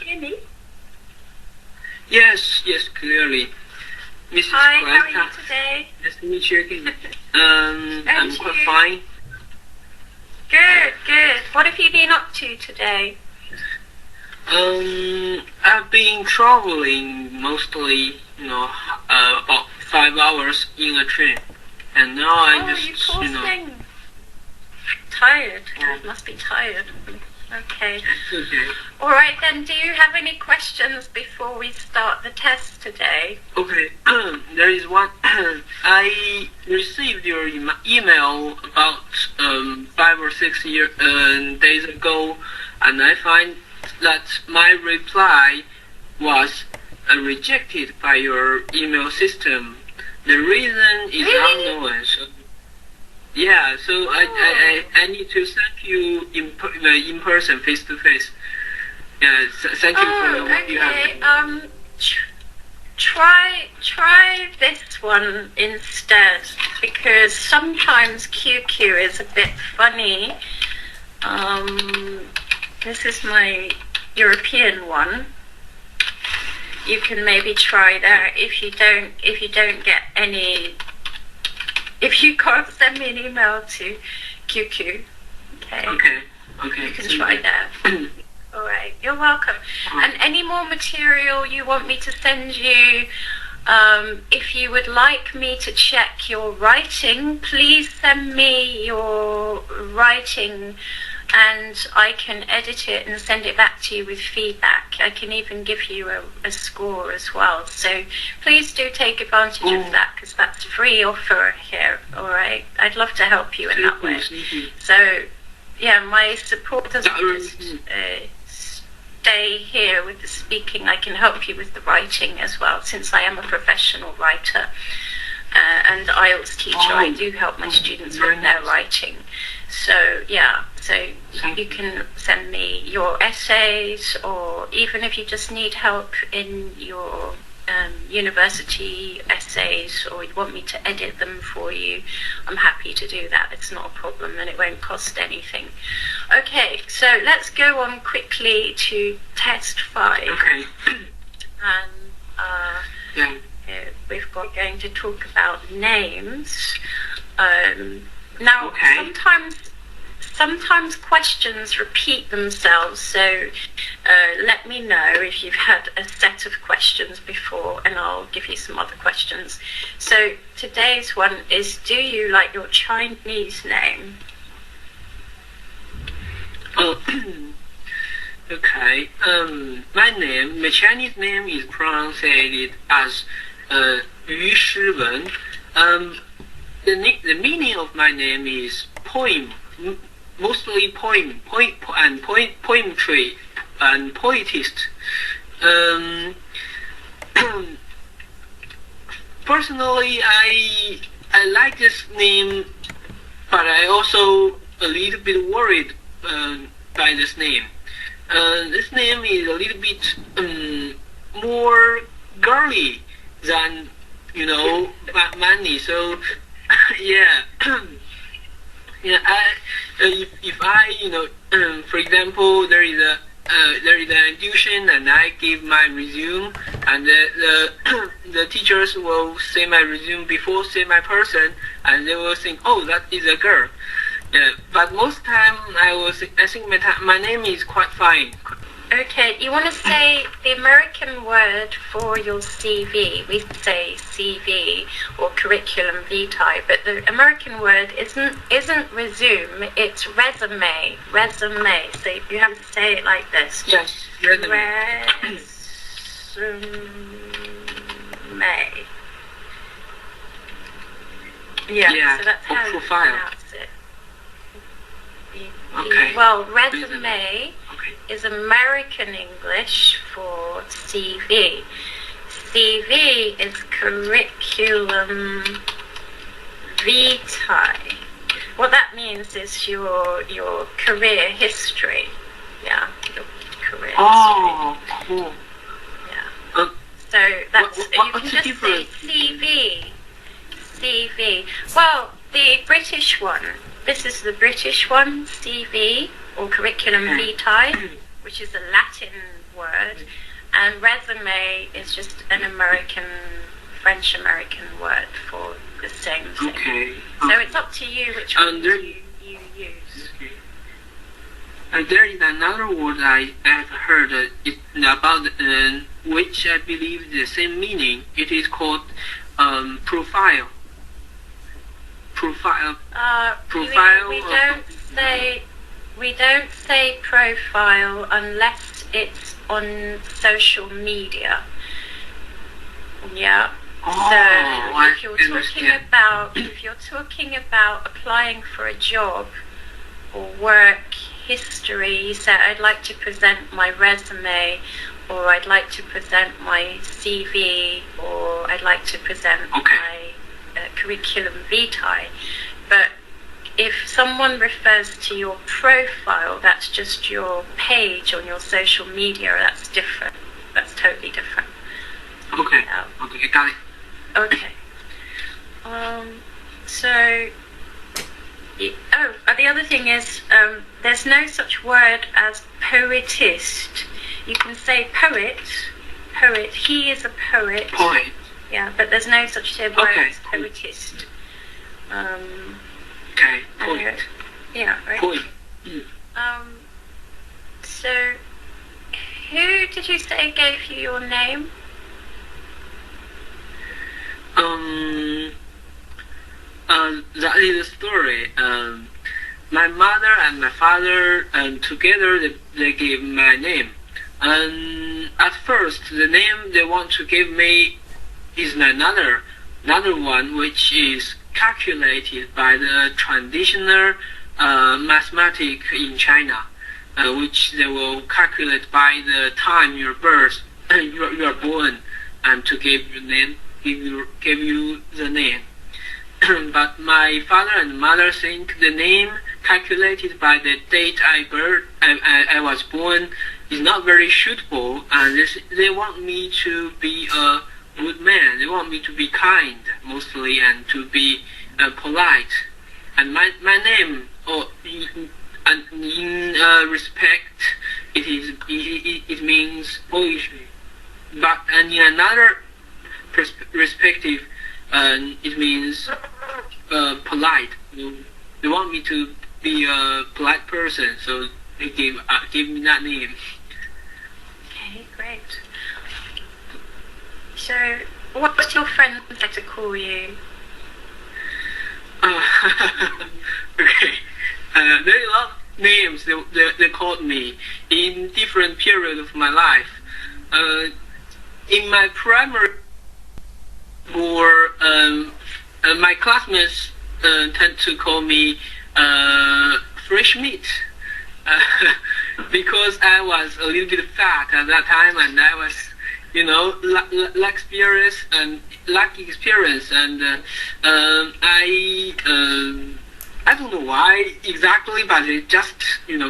hear me? Yes, clearly. Mrs. Hi, Carlita, how are you today? nice to meet you again. I'm quite fine. Good. What have you been up to today? I've been traveling mostly, about 5 hours in a train. And now You poor thing. Tired. You must be tired. Okay. Okay. All right then, do you have any questions before we start the test today? Okay, there is one. I received your email about 5 or 6 days ago, and I find that my reply was rejected by your email system. The reason is unknown. So I need to thank you in person, face to face. Thank you for what you have. Try this one instead, because sometimes QQ is a bit funny. This is my European one. You can maybe try that if you don't get any. If you can't send me an email to QQ, Okay. You can try that. All right, you're welcome. And any more material you want me to send you, if you would like me to check your writing, please send me your writing and I can edit it and send it back to you with feedback. I can even give you a score as well. So please do take advantage of that, because that's free offer here, all right? I'd love to help you in that way. So, yeah, my support doesn't just stay here with the speaking. I can help you with the writing as well, since I am a professional writer and IELTS teacher. I do help my students with their writing. So, yeah, you can send me your essays, or even if you just need help in your university essays, or you want me to edit them for you, I'm happy to do that. It's not a problem and it won't cost anything. Okay, so let's go on quickly to test 5. Okay. And going to talk about names. Now, sometimes questions repeat themselves, so let me know if you've had a set of questions before, and I'll give you some other questions. So today's one is, do you like your Chinese name? Okay. My Chinese name is pronounced as Yu Shiwen. The meaning of my name is poem, mostly poetry and poetist. Personally, I like this name, but I also a little bit worried by this name. This name is a little bit more girly than manly. So yeah. If I, for example, there is an tuition and I give my resume, and the teachers will say my resume before say my person, and they will think, oh, that is a girl. Yeah, but most time I think my name is quite fine. Okay, you want to say the American word for your CV. We say CV or curriculum vitae, but the American word isn't resume, it's resume. Resume. So you have to say it like this. Yes, resume. Yeah, so that's how you pronounce it. Okay. Well, resume is American English for CV. CV is curriculum vitae. What that means is your career history. Yeah, your career history. Cool. Yeah. So that's you can just say CV. CV. Well, the British one. This is the British one, CV or curriculum vitae, which is a Latin word, and resume is just an French-American word for the same thing. Okay. So it's up to you which one you use. Okay. There is another word I have heard about which I believe the same meaning. It is called profile. Profile. We don't say profile unless it's on social media. Yeah. Oh, so if you're talking about applying for a job or work history, you say I'd like to present my resume, or I'd like to present my CV, or I'd like to present my curriculum vitae. But if someone refers to your profile, that's just your page on your social media. That's different. That's totally different. Okay. Okay, got it. Okay. The other thing is, there's no such word as poetist. You can say poet. He is a poet. Poet. Yeah, but there's no such word as poetist. Okay, poet. Yeah, right. Poet. So, who did you say gave you your name? That is a story. My mother and my father together they gave my name. And at first, the name they want to give me is another one, which is calculated by the traditional mathematics in China, which they will calculate by the time you are born, and to give you the name. But my father and mother think the name calculated by the date I was born is not very suitable, and they want me to be a good man. They want me to be kind, mostly, and to be polite. And my name, in respect, it means boyish. But in another perspective, it means polite. They want me to be a polite person, so they gave me that name. Okay, great. So, what does your friends like to call you? Okay. There are a lot of names they called me in different periods of my life. In my primary school, my classmates tend to call me fresh meat because I was a little bit fat at that time, and I was, lack experience, and I don't know why exactly, but they just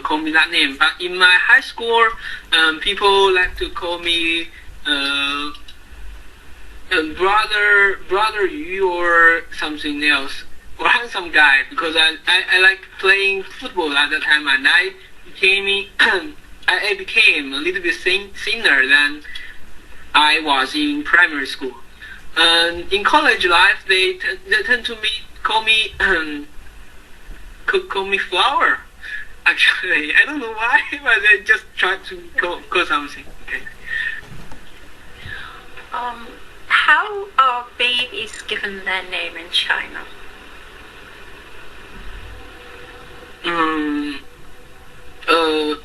call me that name. But in my high school, people like to call me brother Yu or something else, or handsome guy, because I like playing football at the time, and I became a little bit thinner than I was in primary school. And in college life, they tend to call me flower. Actually, I don't know why, but they just try to call something. Okay. How are babies given their name in China?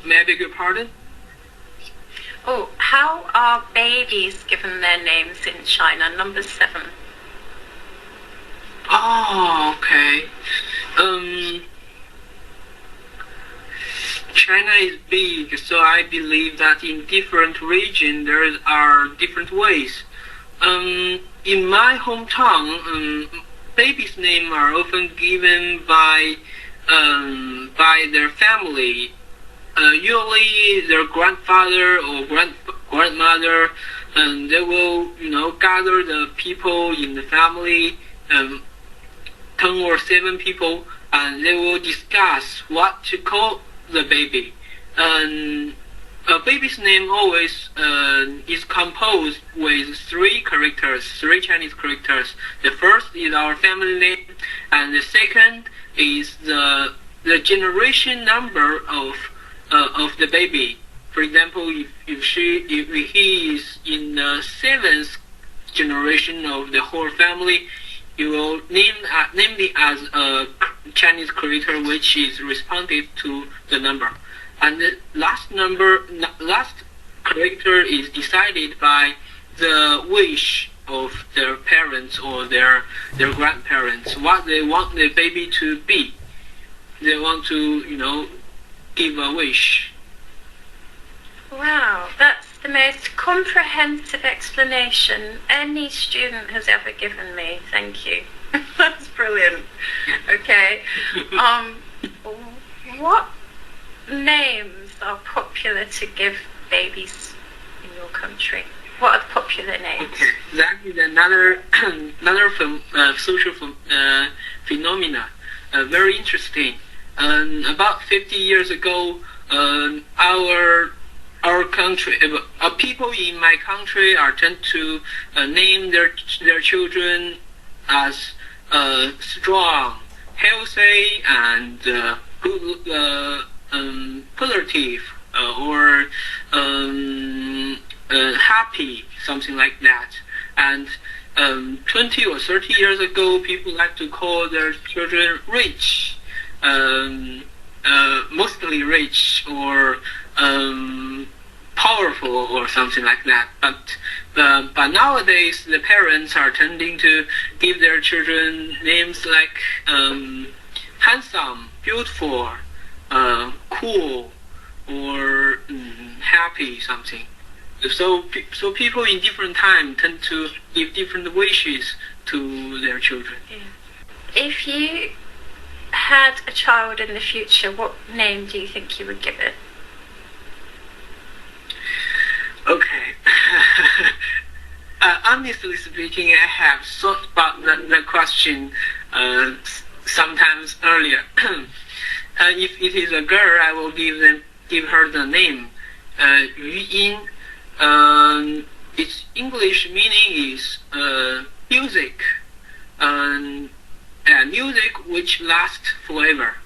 May I beg your pardon? Oh, how are babies given their names in China? Number 7. Oh, okay. China is big, so I believe that in different regions there are different ways. In my hometown, babies' names are often given by their family. Usually their grandfather or grandmother, and they will, gather the people in the family, 10 or 7 people, and they will discuss what to call the baby. And baby's name always is composed with three characters, three Chinese characters. The first is our family name, and the second is the generation number of the baby. For example, if he is in the seventh generation of the whole family, you will name it as a Chinese character which is responded to the number. And the last character is decided by the wish of their parents or their grandparents, what they want the baby to be. They want to, give a wish. Wow, that's the most comprehensive explanation any student has ever given me. Thank you. That's brilliant. Okay. What names are popular to give babies in your country? What are the popular names? Okay, that is another social phenomena. Very interesting. About 50 years ago, our country, people in my country tend to name their children as strong, healthy, and good, positive, or happy, something like that. And 20 or 30 years ago, people like to call their children rich, mostly rich, or powerful, or something like that. But nowadays, the parents are tending to give their children names like handsome, beautiful, cool, or happy, something. So people in different time tend to give different wishes to their children. Yeah. If you had a child in the future, what name do you think you would give it? Okay. Honestly speaking, I have thought about the question sometimes earlier. If it is a girl, I will give her the name Yu Yin. Its English meaning is music, music which lasts forever.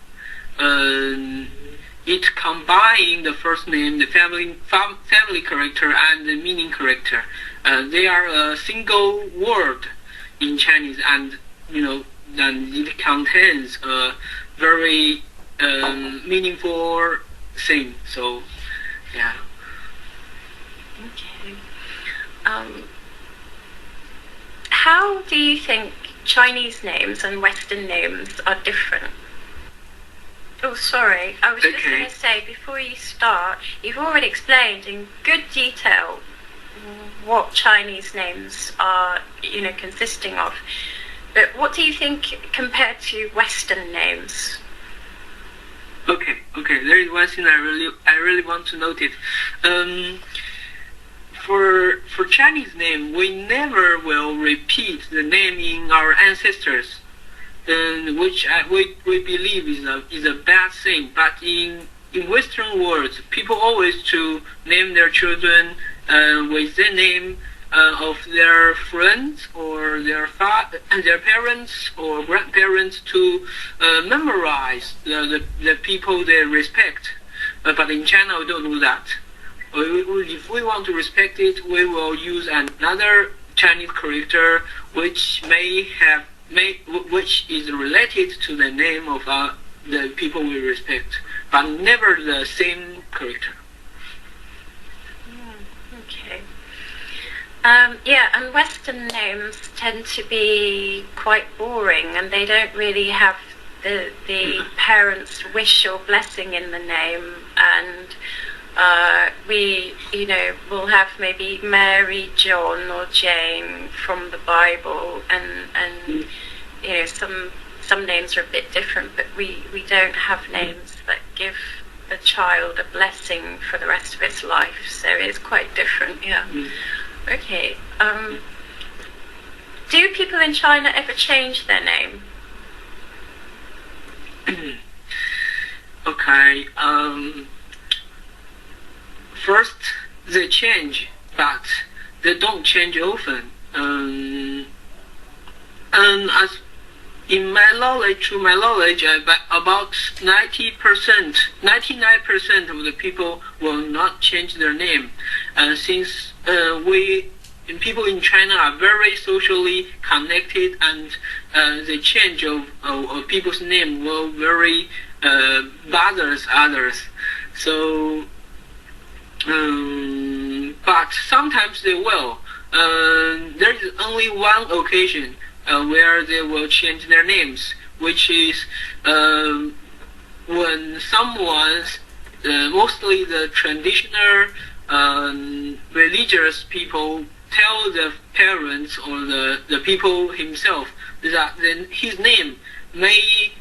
It combines the first name, the family character, and the meaning character. They are a single word in Chinese, and then it contains a very meaningful thing. So, yeah. Okay. How do you think Chinese names and Western names are different? Oh, sorry. I was just going to say, before you start, you've already explained in good detail what Chinese names are, consisting of. But what do you think compared to Western names? Okay. There is one thing I really want to note it. For Chinese name, we never will repeat the name in our ancestors, which we believe is a bad thing. But in Western world, people always to name their children with the name of their friends or their parents or grandparents to memorize the people they respect. But in China, we don't do that. If we want to respect it, we will use another Chinese character which which is related to the name of the people we respect, but never the same character. Okay. Yeah, and Western names tend to be quite boring, and they don't really have the parents' wish or blessing in the name, and we, will have maybe Mary, John, or Jane from the Bible, and some names are a bit different, but we don't have names that give the child a blessing for the rest of its life, so it's quite different, yeah. Okay. Do people in China ever change their name? first they change, but they don't change often. And as in my knowledge, about 90%, 99% of the people will not change their name. Since people in China are very socially connected, and the change of people's name will very bothers others. So, but sometimes they will. There is only one occasion where they will change their names, which is when someone's, mostly the traditional religious people, tell the parents or the people himself that then his name may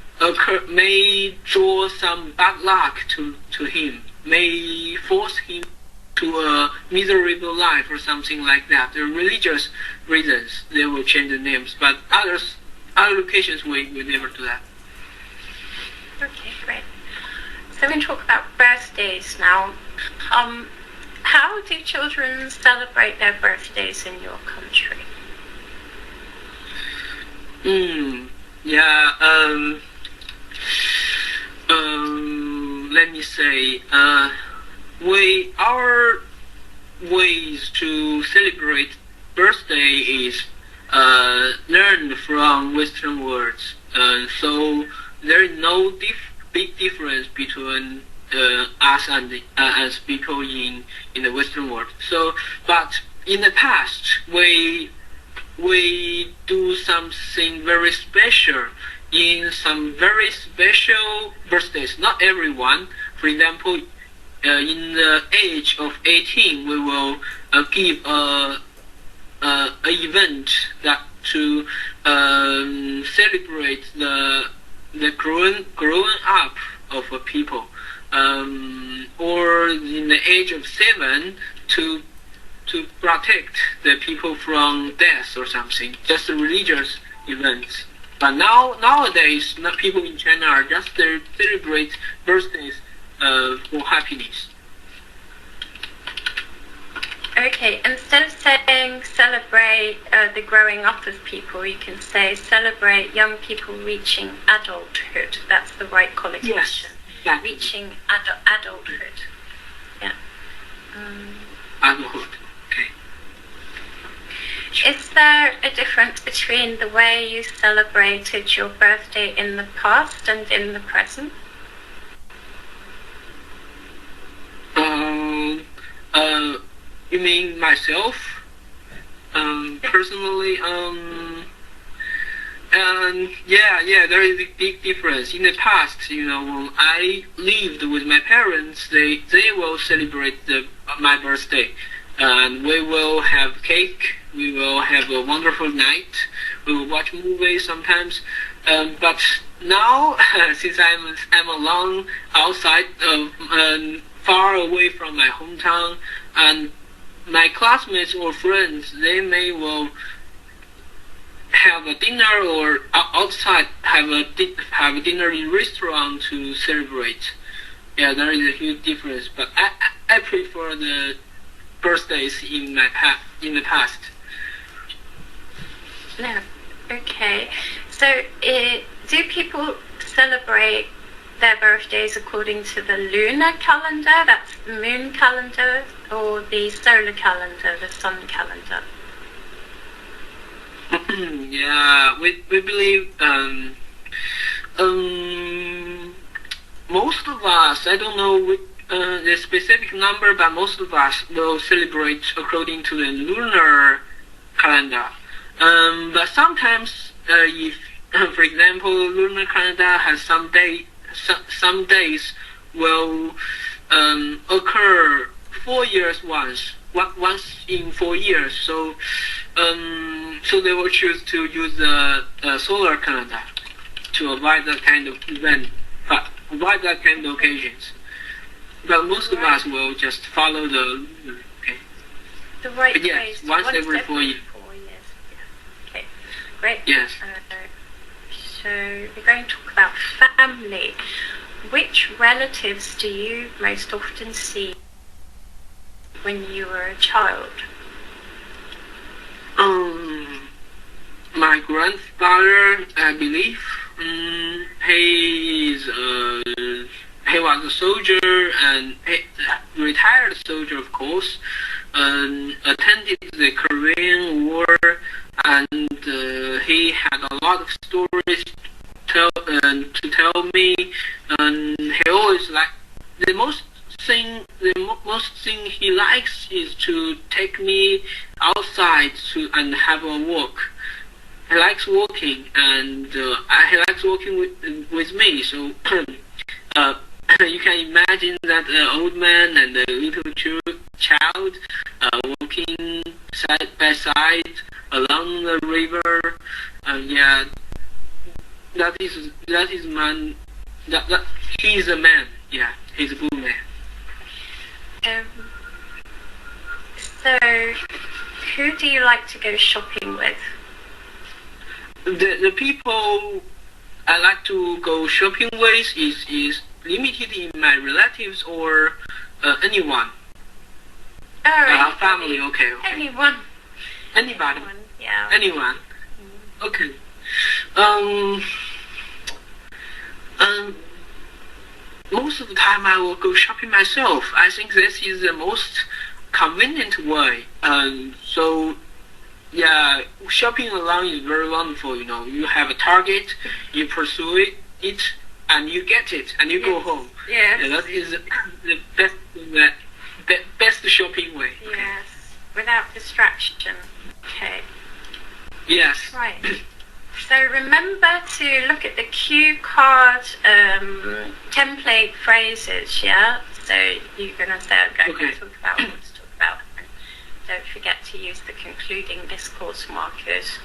draw some bad luck to him, may force him to a miserable life or something like that. The religious reasons they will change the names, but other locations we never do that. Okay, great. So we're going to talk about birthdays now. How do children celebrate their birthdays in your country? Let me say, our ways to celebrate birthday is learned from Western words. So there is no big difference between us and as people in the Western world. So, but in the past, we do something very special in some very special birthdays. Not everyone. For example, in the age of 18, we will give a event that to celebrate the growing up of people. Or in the age of 7 to protect the people from death or something, just religious events. But nowadays, people in China are just celebrate birthdays for happiness. Okay, instead of saying celebrate the growing up of people, you can say celebrate young people reaching adulthood. That's the right collocation. Yes. Exactly. Reaching adulthood. Yeah. Adulthood. Okay. Is there a difference between the way you celebrated your birthday in the past and in the present? You mean myself? Personally, and yeah, there is a big difference. In the past, when I lived with my parents, they will celebrate my birthday, and we will have cake, we will have a wonderful night, we will watch movies sometimes. But now, since I'm alone outside, far away from my hometown, and my classmates or friends, they may well have a dinner or outside have a dinner in restaurant to celebrate. Yeah, there is a huge difference. But I prefer the birthdays in the past. No. Okay. So, do people celebrate their birthdays according to the lunar calendar, that's the moon calendar, or the solar calendar, the sun calendar? Yeah, we believe most of us, I don't know the specific number, but most of us will celebrate according to the lunar calendar. But sometimes, if, for example, lunar calendar has some days will occur 4 years once in 4 years. So they will choose to use the solar calendar to avoid that kind of event, avoid that kind of occasions. But most of us will just follow the okay. The right but yes, place. once every 4 years. Yeah. Okay, great. Yes. So we're going to talk about family. Which relatives do you most often see when you were a child? My grandfather, I believe, he was a soldier and retired soldier, of course, attended the Korean War, and he had a lot of stories to tell me, and he always the most thing he likes is to take me outside and have a walk. He likes walking, and he likes walking with me. So you can imagine that an old man and a little child walking side by side along the river. Yeah, that is man. That he's a man. Yeah, he's a good man. So, who do you like to go shopping with? The people I like to go shopping with is limited in my relatives or anyone. Oh, family. Okay. Anyone. Anybody. Anyone, yeah. Anyone. Okay. Most of the time I will go shopping myself. I think this is the most convenient way. So, yeah, shopping alone is very wonderful. You have a target, you pursue it, and you get it, and you go home. Yeah. And that is the best shopping way. Okay. Yes, without distraction. Okay. Yes. Right. So remember to look at the cue card template phrases, yeah? So you're going to say, I'm going to talk about what to talk about. And don't forget to use the concluding discourse markers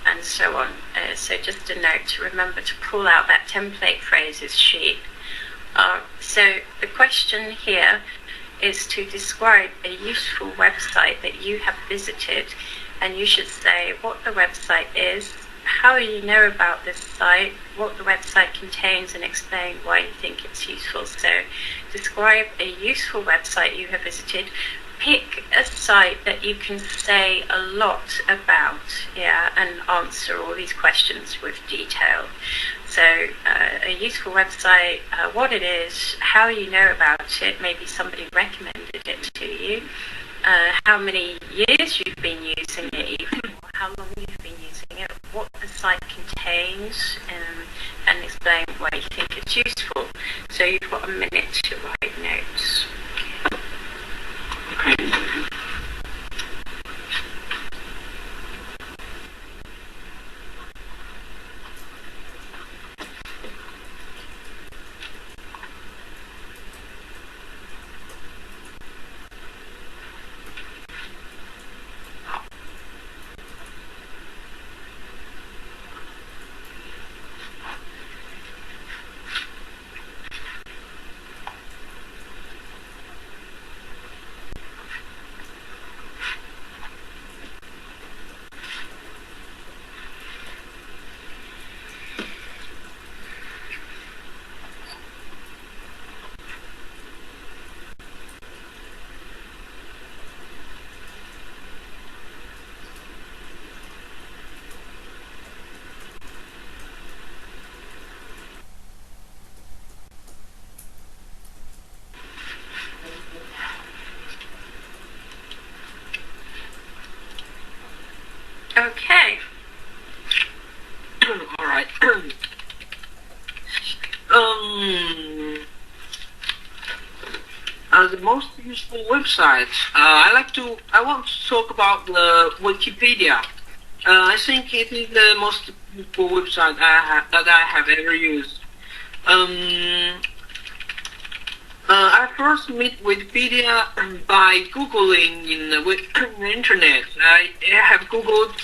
and so on. So just a note to remember to pull out that template phrases sheet. So the question here is to describe a useful website that you have visited, and you should say what the website is, how you know about this site, what the website contains, and explain why you think it's useful. So describe a useful website you have visited. Pick a site that you can say a lot about, yeah, and answer all these questions with detail. So a useful website, what it is, how you know about it, maybe somebody recommended it to you, how many years you've been using it, even, or how long you've been using it, what the site contains, and explain why you think it's useful. So you've got a minute to write notes. Okay. Okay. All right. The most useful website. I want to talk about the Wikipedia. I think it is the most useful website that I have ever used. I first met Wikipedia by Googling in the internet. I have Googled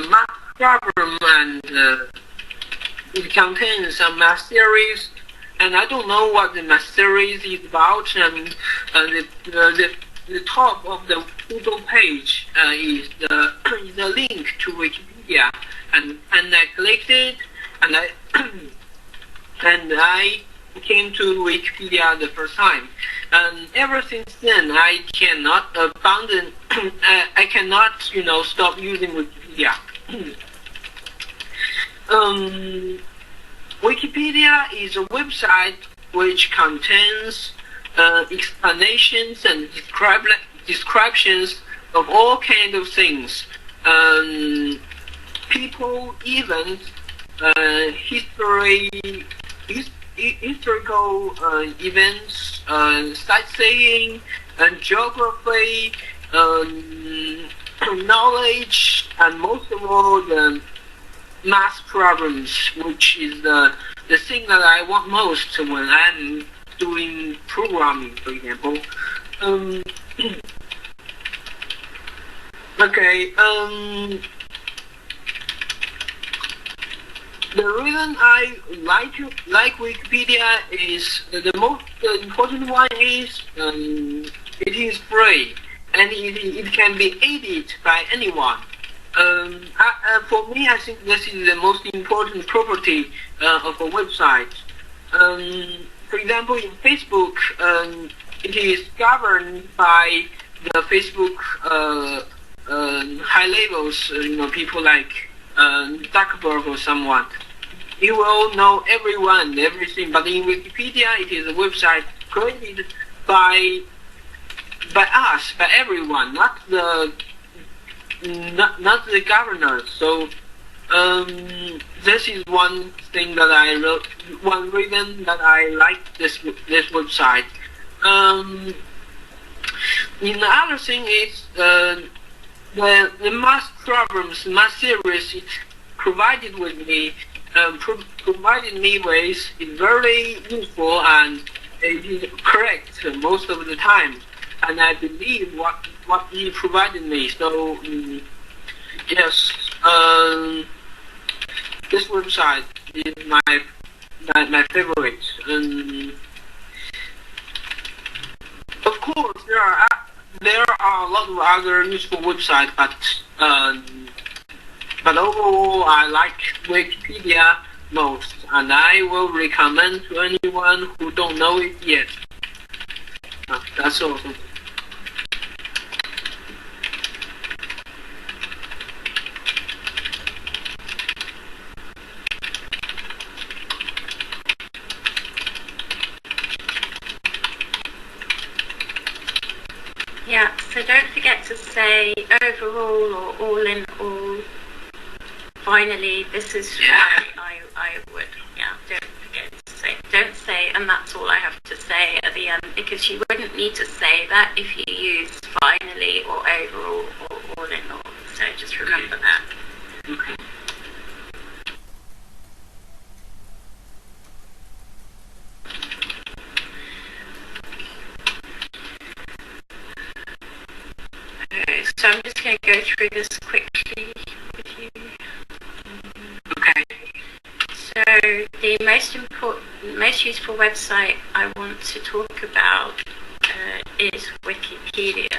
math problem, and it contains some math series, and I don't know what the math series is about. And the top of the Google page is the link to Wikipedia, and I clicked it, and I came to Wikipedia the first time. And ever since then, I cannot abandon. I cannot, stop using Wikipedia. Wikipedia is a website which contains explanations and descriptions of all kinds of things. People, events, historical events, sightseeing, and geography, knowledge, and most of all the math problems, which is the thing that I want most when I'm doing programming, for example. Okay. The reason I like Wikipedia is the most important one is it is free and it can be edited by anyone. For me, I think this is the most important property of a website. For example, in Facebook, it is governed by the Facebook high levels, people like Zuckerberg or someone. You will know everyone, everything. But in Wikipedia, it is a website created by us, by everyone, not the governors. So this is one thing that one reason that I like this website. The other thing is the math problems, math series it provided me with is very useful and it is correct most of the time. And I believe what he provided me. So yes, this website is my favorite. Of course, there are a lot of other useful websites, but overall, I like Wikipedia most, and I will recommend to anyone who don't know it yet. That's all. Yeah, so don't forget to say overall or all in all. Finally, this is why I would. Yeah, don't forget to say. Don't say, and that's all I have to say at the end, because you wouldn't need to say that if you use finally or overall or all in all. So just remember that. Okay. So I'm just going to go through this quickly with you. Okay. So the most useful website I want to talk about is Wikipedia.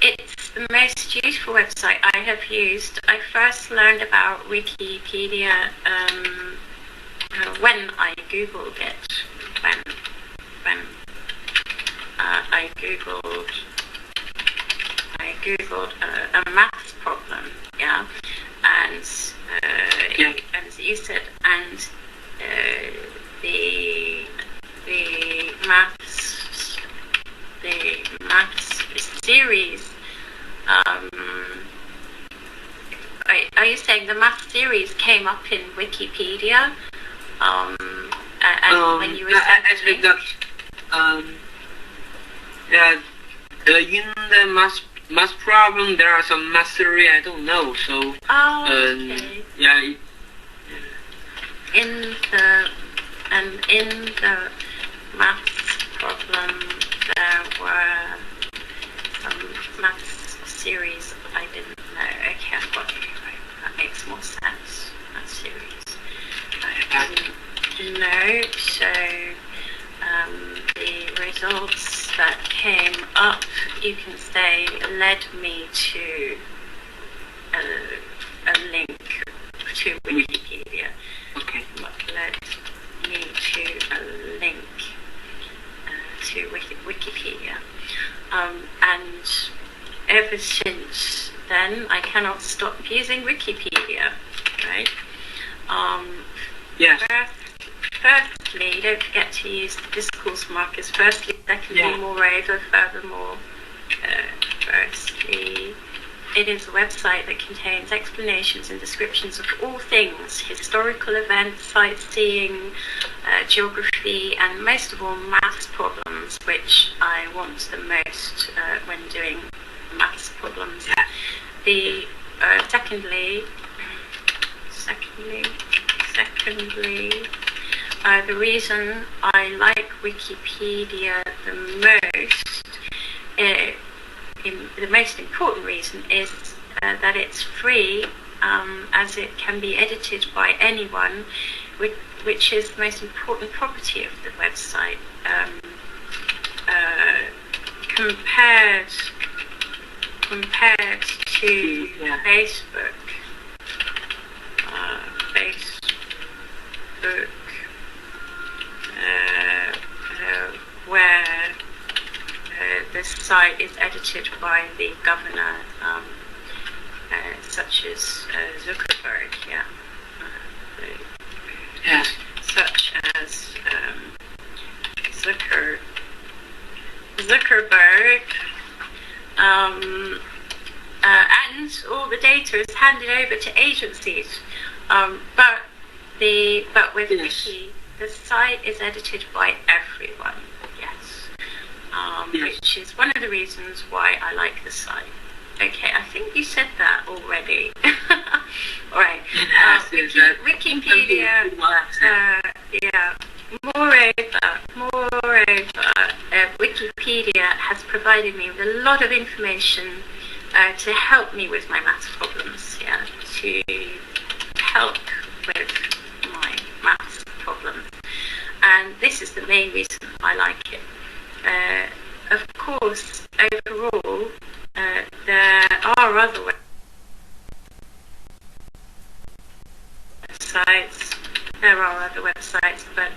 It's the most useful website I have used. I first learned about Wikipedia when I googled it. When I googled a maths problem, yeah, and as you said, and the maths series. Are you saying the maths series came up in Wikipedia? And when you were actually that in the math problem there are some math theory I don't know, so okay. yeah. In the maths problem there were some maths series I didn't know. Okay, I've got it right. That makes more sense. Maths series I didn't know. So the results that came up, you can say, led me to a a link to Wikipedia. Okay. Upload me to a link to Wikipedia. And ever since then, I cannot stop using Wikipedia, right? Yes. Firstly, don't forget to use the discourse markers. Firstly, secondly, moreover, furthermore. Firstly, it is a website that contains explanations and descriptions of all things, historical events, sightseeing, geography, and most of all, maths problems, which I want the most when doing maths problems. The secondly, the reason I like Wikipedia the most important reason is that it's free, as it can be edited by anyone, which is the most important property of the website, compared to Facebook. Where the site is edited by the governor, such as Zuckerberg, such as Zuckerberg, and all the data is handed over to agencies. But with Wiki, the site is edited by everyone. Which is one of the reasons why I like the site. Okay, I think you said that already. Alright. Wikipedia. Moreover, Wikipedia has provided me with a lot of information to help me with my maths problems. To help with my maths problems, and this is the main reason I like it. Of course, overall, there are other websites, but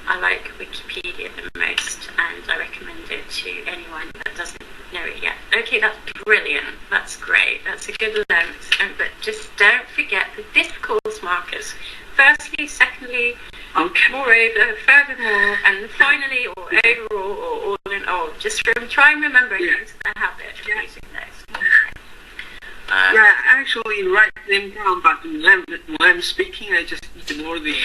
I like Wikipedia the most, and I recommend it to anyone that doesn't know it yet. Okay, that's brilliant. That's great. That's a good length. But just don't forget the discourse markers. Firstly, secondly, moreover, furthermore, and finally, or overall, or all in all. Just try and remember it into the habit of using those. I actually write them down, but when I'm speaking, I just ignore them.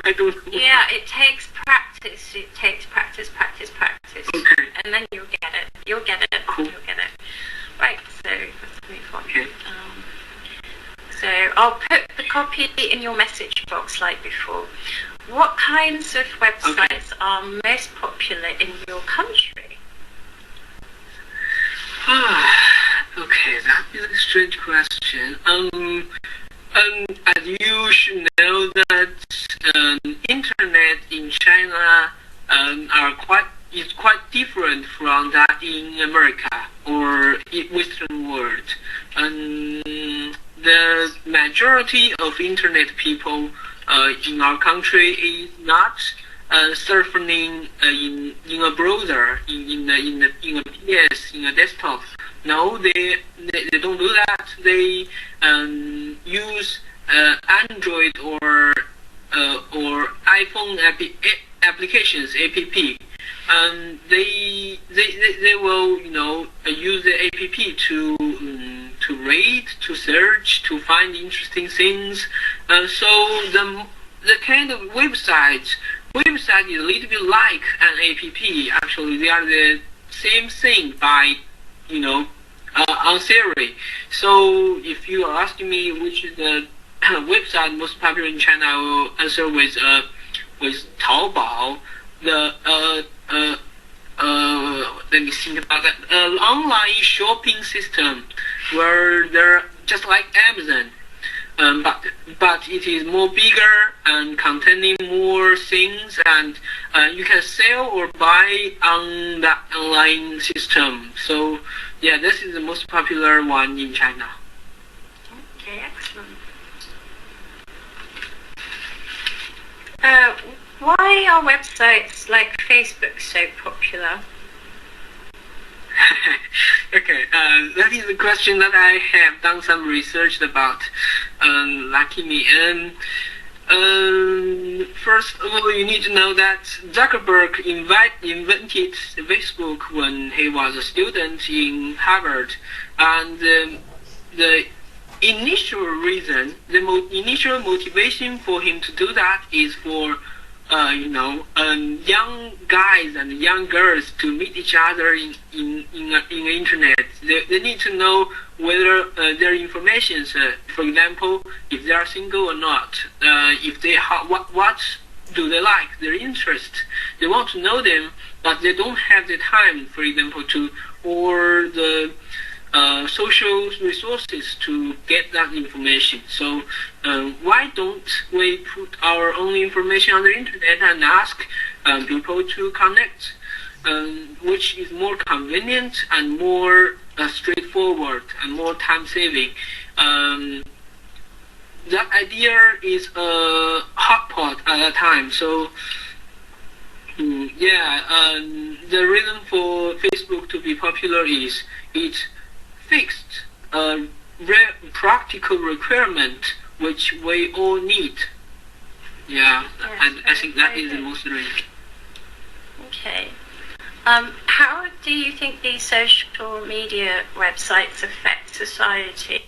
I don't know. Yeah, it takes practice. It takes practice. Okay. And then you'll get it. Cool. You'll get it. Right, so let's move on. Okay. So I'll put the copy in your message box like before. What kinds of websites are most popular in your country? Okay, that is a strange question. As you should know that internet in China is quite different from that in America or in Western world. The majority of internet people in our country is not surfing in a browser, in a PS, in a desktop. No, they don't do that. They use Android or iPhone applications, app. They will use the app to read, to search, to find interesting things. So the kind of website is a little bit like an app. Actually, they are the same thing by on theory. So if you are asking me which is the website most popular in China, I will answer with Taobao. Let me think about that. Online shopping system where they're just like Amazon, but it is more bigger and containing more things, and you can sell or buy on that online system. So this is the most popular one in China. Okay, excellent. Why are websites like Facebook so popular? Okay, that is a question that I have done some research about. Lucky me. First of all, you need to know that Zuckerberg invented Facebook when he was a student in Harvard, and the initial reason, initial motivation for him to do that is for young guys and young girls to meet each other in the internet. They need to know whether their information, for example, if they are single or not, if they what do they like, their interest. They want to know them, but they don't have the time, for example, or the social resources to get that information. So why don't we put our own information on the internet and ask people to connect, which is more convenient and more straightforward and more time-saving. That idea is a hot pot at that time. So the reason for Facebook to be popular is it fixed a practical requirement which we all need. Yeah, yes, I think that is the most reason. Okay. How do you think these social media websites affect society?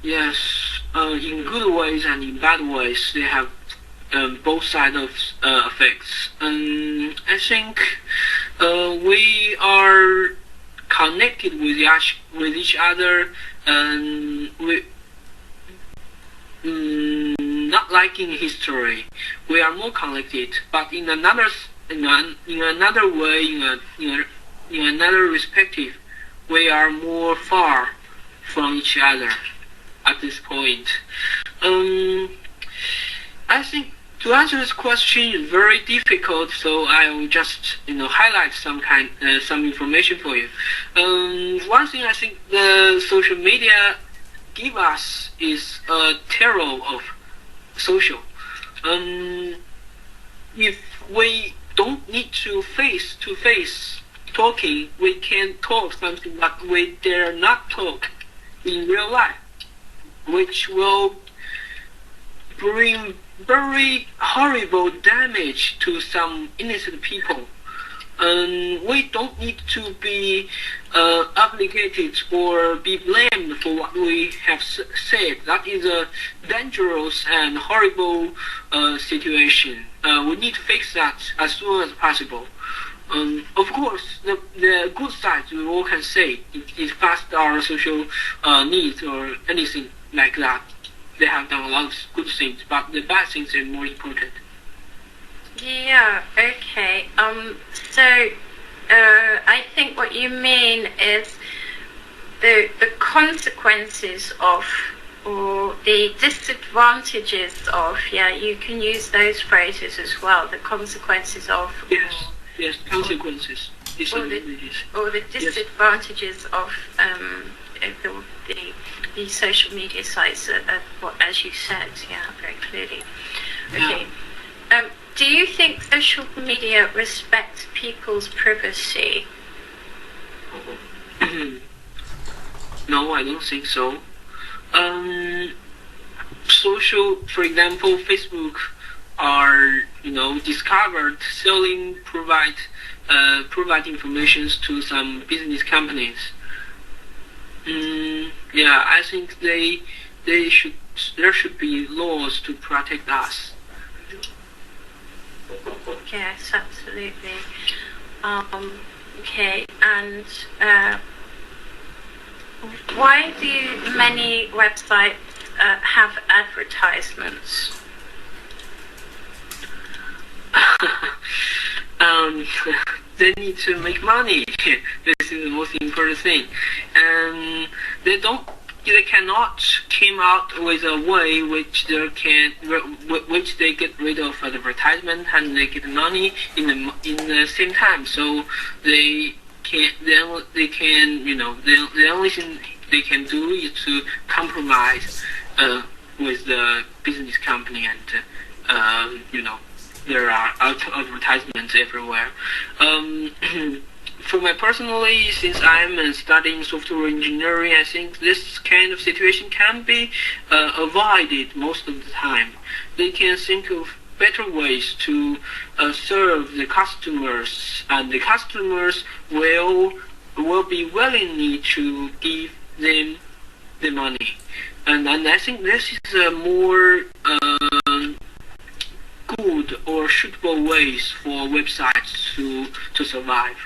Yes, in good ways and in bad ways, they have both sides of effects. I think we are connected with each other, and we not like in history. We are more connected, but in another way, in another perspective, we are more far from each other at this point. I think to answer this question is very difficult, so I will just highlight some information for you. One thing I think the social media give us is a terror of social. If we don't need to face-to-face talking, we can talk something that we dare not talk in real life, which will bring very horrible damage to some innocent people. We don't need to be obligated or be blamed for what we have said. That is a dangerous and horrible situation. We need to fix that as soon as possible. Of course, the good side we all can say it fast our social needs or anything like that. They have done a lot of good things, but the bad things are more important. Yeah, okay. So I think what you mean is the consequences of, or the disadvantages of, you can use those phrases as well, the consequences of. Yes, consequences. Or the disadvantages of the social media sites, as you said, very clearly. Okay. Do you think social media respects people's privacy? No, I don't think so. For example, Facebook are discovered selling provide information to some business companies. I think there should be laws to protect us. Yes, absolutely. Okay, and why do many websites have advertisements? They need to make money. This is the most important thing, and they cannot come out with a way which they get rid of advertisement and they get money in the same time. So the only thing they can do is to compromise with the business company, and there are advertisements everywhere. For my personally, since I'm studying software engineering, I think this kind of situation can be avoided most of the time. They can think of better ways to serve the customers, and the customers will be willing to give them the money. And I think this is a more good or suitable ways for websites to survive.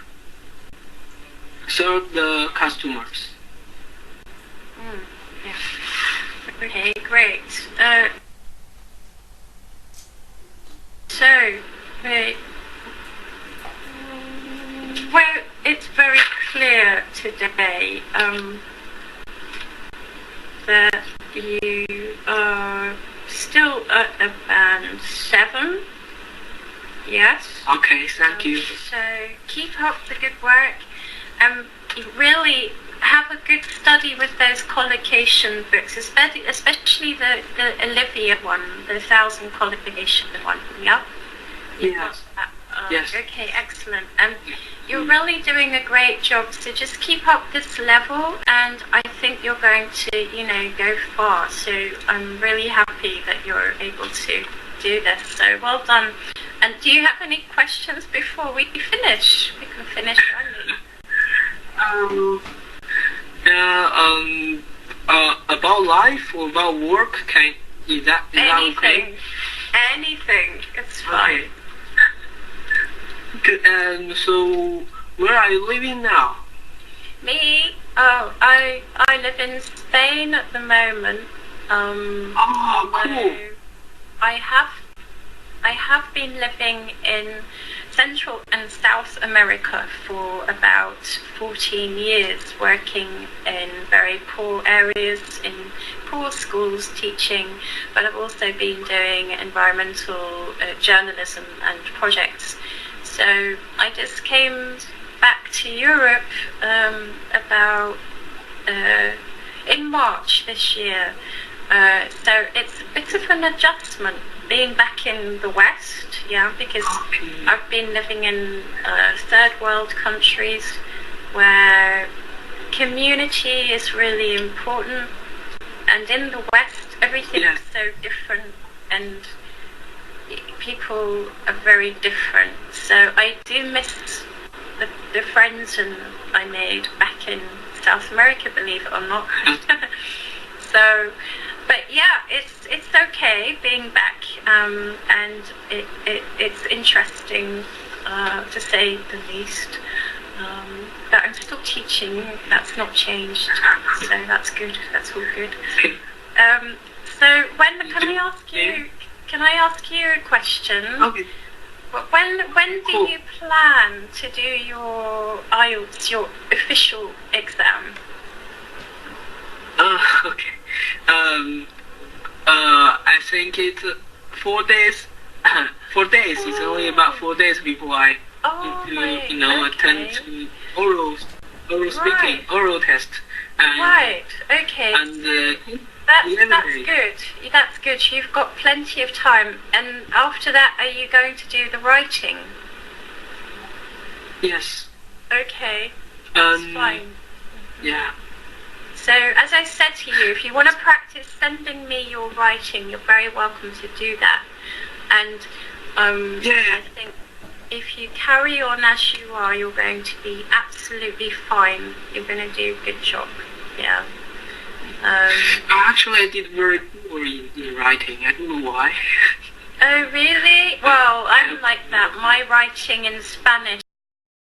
Serve the customers. Yeah. Okay, great. Well, it's very clear today that you are still at a band 7. Yes. Okay, thank you. So keep up the good work. Really have a good study with those collocation books, especially the Olivia one, the 1,000 collocation one. Yeah. Yes. Yes. Okay, excellent. You're really doing a great job. So just keep up this level, and I think you're going to, go far. So I'm really happy that you're able to do this. So well done. And do you have any questions before we finish? We can finish early. About life or about work, is that okay? Anything, it's fine. Okay. And so, where are you living now? Me? Oh, I live in Spain at the moment. Cool. I have been living in Central and South America for about 14 years, working in very poor areas, in poor schools teaching, but I've also been doing environmental journalism and projects. So I just came back to Europe about in March this year. So it's a bit of an adjustment being back in the West, because I've been living in third world countries where community is really important, and in the West everything is so different and people are very different. So I do miss the friends I made back in South America, believe it or not. So, but yeah, it's okay being back, and it's interesting to say the least. But I'm still teaching. That's not changed, so that's good. That's all good. So can I ask you a question? Okay. When do you plan to do your IELTS, your official exam? Okay. I think it's 4 days. 4 days. It's only about 4 days before I, attend to oral speaking, oral test. Right. Okay. And that's good. That's good. You've got plenty of time. And after that, are you going to do the writing? Yes. Okay. That's fine. Yeah. So, as I said to you, if you want to practice sending me your writing, you're very welcome to do that. And I think if you carry on as you are, you're going to be absolutely fine. You're going to do a good job. Yeah. Actually, I did very poor in writing. I don't know why. Oh, really? Well, I'm like that. My writing in Spanish